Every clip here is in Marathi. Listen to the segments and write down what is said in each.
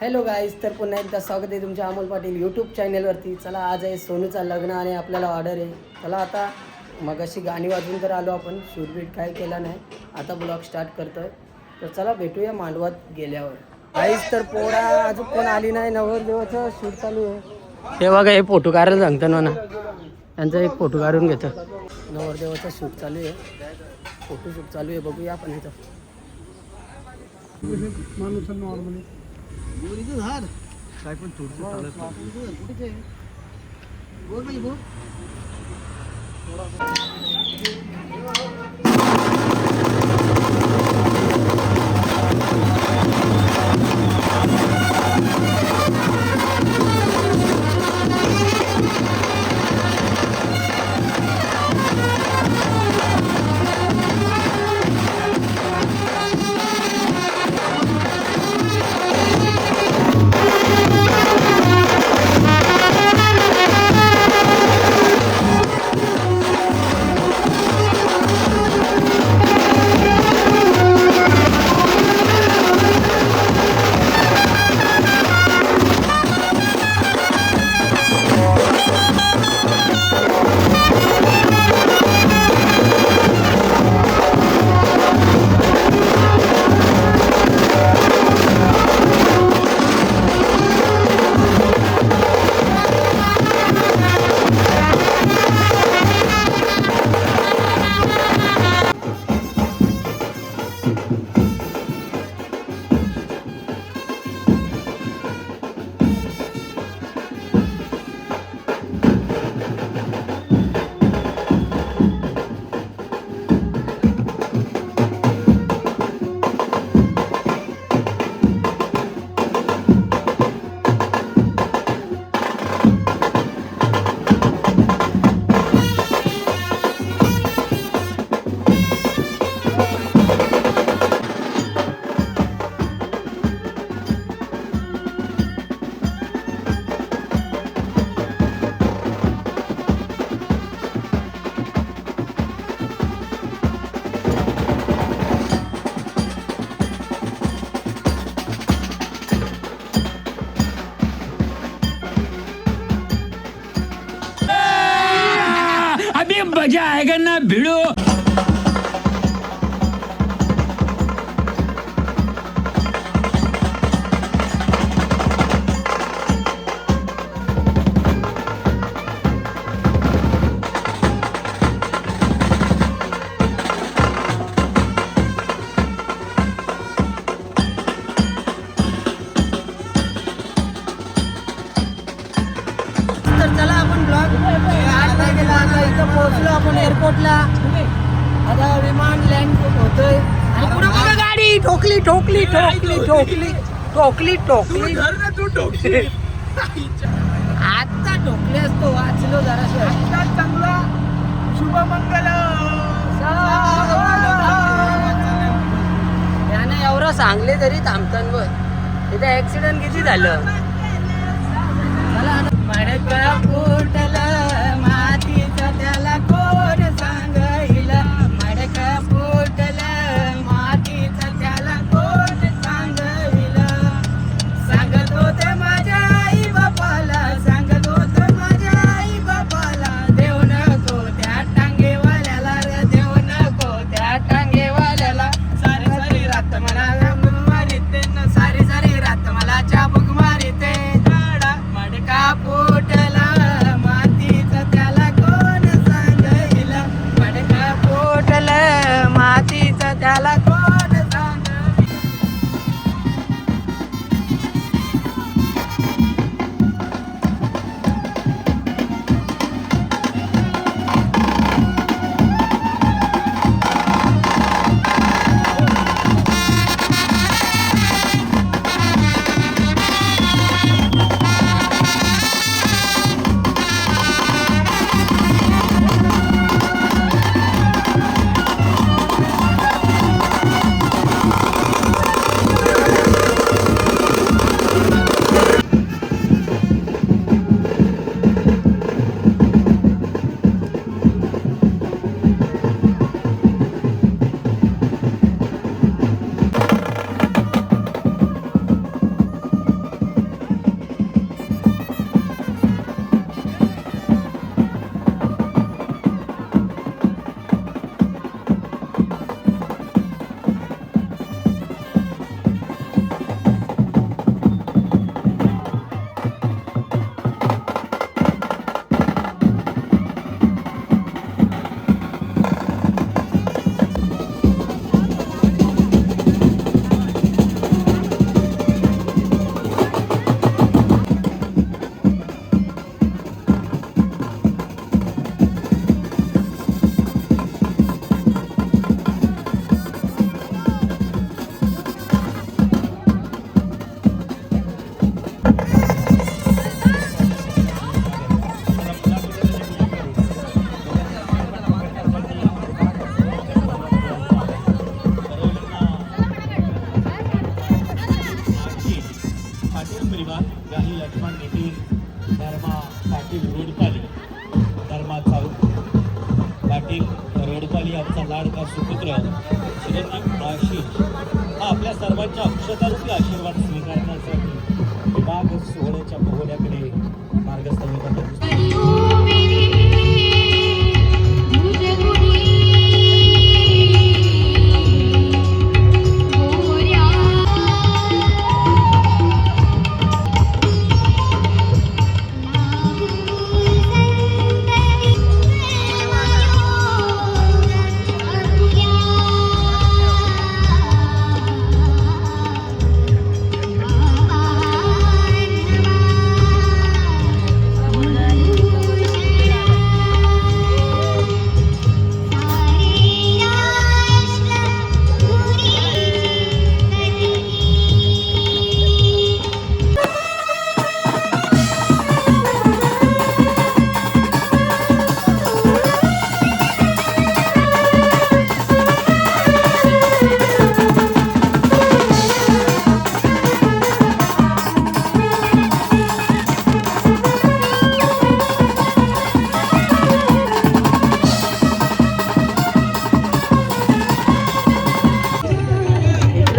हॅलो गाईज, तर पुन्हा एकदा स्वागत आहे तुमच्या अमोल पाटील यूट्यूब चॅनलवरती. चला, आज आहे सोनूचा लग्न आणि आपल्याला ऑर्डर आहे. चला आता मग अशी गाणी वाजवून तर आलो आपण, शूटबीट काय केला नाही, आता ब्लॉग स्टार्ट करतोय. तर चला भेटूया मांडवात गेल्यावर. गाईज, तर पोळा अजून कोण आली नाही, नवरदेवाचं शूट चालू आहे. हे बघा, हे फोटो काढायला सांगतं ना, त्यांचा एक फोटो काढून घेतो. नवरदेवाचा शूट चालू आहे, फोटो शूट चालू आहे, बघूया आपण इथं. माणूस नॉर्मली काय पण अभी मजा आएगा ना भिड़ो. तर चला आपण ब्लॉग 8 तारखेला आता इथं पोहोचलो आपण एअरपोर्टला. आता विमान लँड होतोय आणि पुढे बघा गाडी ठोकली ठोकली ठोकली ठोकली ठोकली ठोकली आता ठोकले असतो, वाचलो जरा चांगला शुभमंगल. याने एवढं सांगले तरी थांबतात व इथं ऍक्सिडेंट किती झालं. मडका फुटला मातीचा त्याला कोण सांगईल, मडका फुटला मातीचा त्याला कोण सांगईल. सांगत होते माझ्या आई बापाला, सांगत होते माझ्या आई बापाला, देव नको त्या टांगेवाल्याला रे, देव नको त्या टांगेवाल्याला. सारी सारी रात मला मारिते, सारी सारी रात मला चाबूक मारिते. मडका फुटला माती परिवार गाही लक्ष्मण नितीन धर्मा पाटील रोडपाली धर्मा चौक पाटील रोडपाली आमचा लाडका सुपुत्र चिरंजीव आशिष हा आपल्या सर्वांच्या अक्षतारूपी आशीर्वाद स्वीकारण्यासाठी विभाग सोहळ्याच्या पोहण्याकडे मार्गस्थ होत आहे.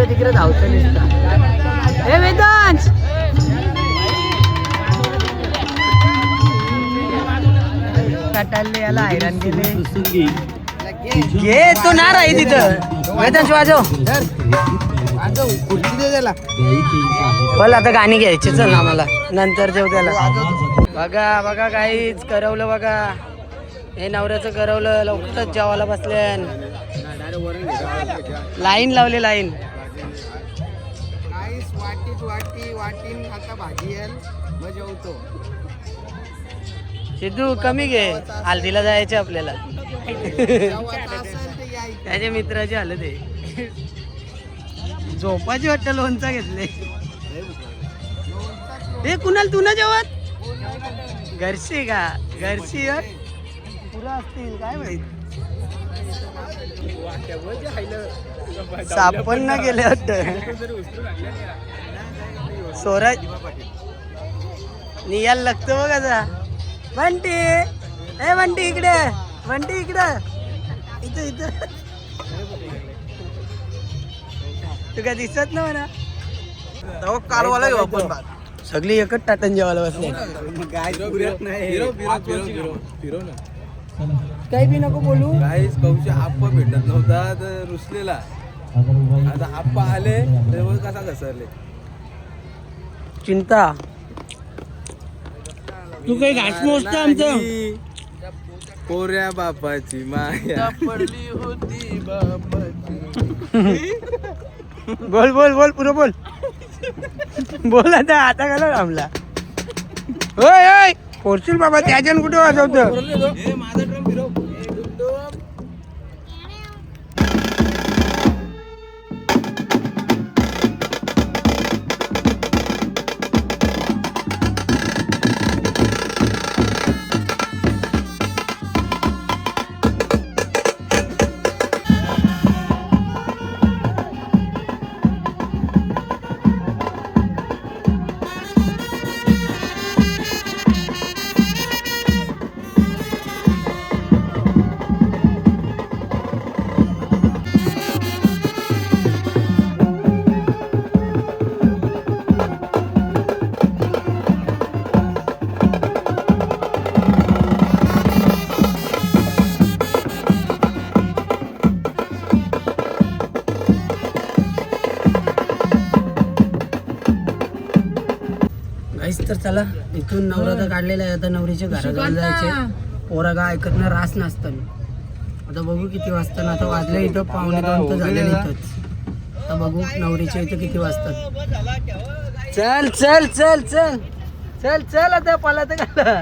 तिकडे धावतो नुसता. हे वेदांश कटाले याला हैराण केले. घे तो नार आहे तिथं. वेदांश वाजव बोल. आता गाणी घ्यायची चल आम्हाला नंतर जेव त्याला. बघा बघा काहीच करवलं बघा. हे नवऱ्याचं करवलं लवकरच जेवायला बसल्यान. लाईन लावले लाईन. वाटीन आता भाजी येईल मग जेवतो. सिद्धू कमी घे. हल्दीला जायचे आपल्याला. त्याच्या मित्राचे आलं ते झोपाची वाटतं. लोणचा घेतले. हे कुणाल तू ना जेवत घरची का घरची पुरा असतील काय माहित. सापण ना गेले वाटत. स्वराज नियाला लागतो बघ आता. बंटी ए बंटी इकडे. बंटी इकडं इथं इथं. तू काय दिसत ना म्हणा. कालवाला घेऊ आपण. सगळी एकच टाटन जेवायला बसले. काही बी नको बोलू. काहीच कौशी आप्पा भेटत नव्हता तर रुसलेला. आता आप्पा आले तेव्हा कसा घसरले. चिंता तू काही घास मोजतो आमचं. पोऱ्या बापाची माया पडली होती बापाची. बोल बोल बोल पुरं बोल. बोल आता. आता घाला आमला. होय होय पोरशील बाबा. त्याच्यानं कुठे वाजवतं. माझा ड्रम फिरव. तर चला इथून नवरा काढलेला आहे. आता नवरीच्या घरात जायचे. पोरा का ऐकत ना रास नसताना. आता बघू किती वाजता. आता वाजले इथं 1:45 तर झाले इथंच. आता बघू नवरीच्या इथं किती वाजतात. चल चल चल चल चल चल आता पाला तर घाला.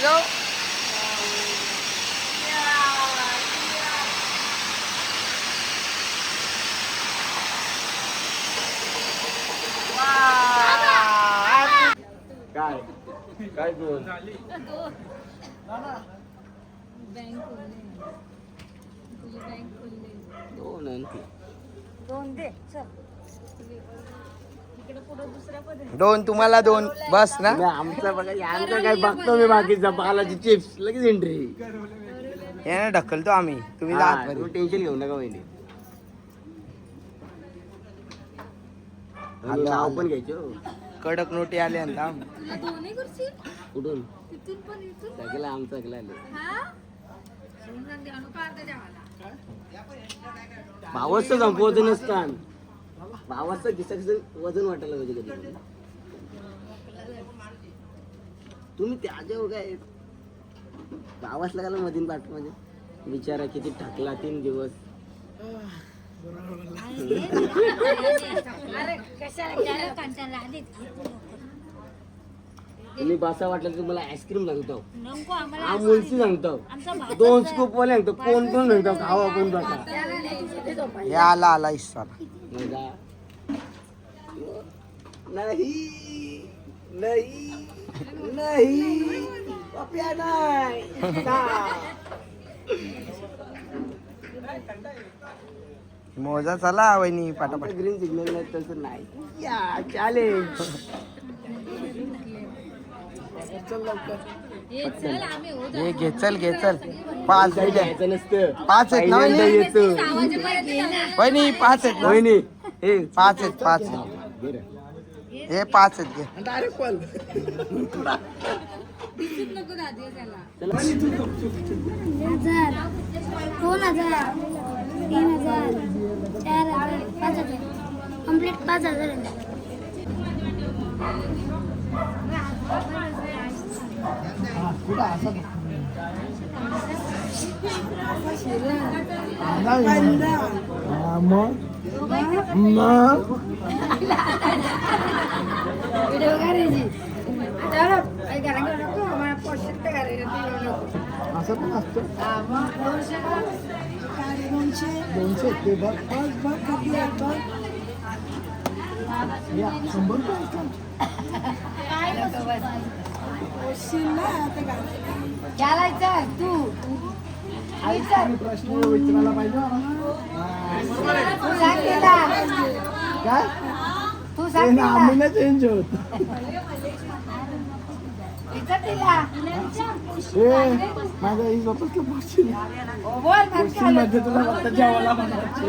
फिरव. काय काय दोन दोन आणखी. दोन तुम्हाला दोन बस ना. आमचं बघा यांचं काय बघतो मी बाकीचा बालाची चिप्स लगेच एंट्री. हे ना ढकलतो आम्ही, तुम्ही जा आतमध्ये. टेन्शन घेऊ नका वहिनी. आलं, नाव आलं. पण घ्यायचो. कडक नोटी आले आता. कुठून सगळं आमचं सगळं आले. भावाचं संपवतं नसतं. भावाचं दिसायचं वजन वाटायला पाहिजे कधी. तुम्ही त्याच्या काय भावाच लागायला मधीन पाठ म्हणजे बिचारा किती टाकला 3 दिवस. तुम्ही बसा वाटलं तर मला आईस्क्रीम सांगतो, अमूलची सांगतो, 2 स्कूप वाले सांगतो, कोण पण सांगतो खावा कोण बसा. हे आला आला हिस्सा. मजा नाही नाही नाही पप्या नाही. मोजा चला वहिनी पाठापाठ. ग्रीन सिग्नल नाही तसं नाही. या चॅलेंज. हे घे चल घे चल. 5 घ्यायचं नसतं. 5 आहेत ना पहिल्यांदा वहिनी? येतं. वहिनी 5 आहेत ना? वहिनी हे 5 आहेत 5. हे 5 आहेत घे. Direct call. हजार 2000 3000 4000 5000 कंप्लीट 5000 व्हिडिओ करायची असं पण असतं. 200 ते बघ. घालायचं तू प्रश्न विचारायला पाहिजे तू सांग तिला. काय तू सांग तिला. आम्ही चेंज होत. विचार तिला. माझा ही स्वतःच बोल मध्ये तुला फक्त जेवायला बनवायचं.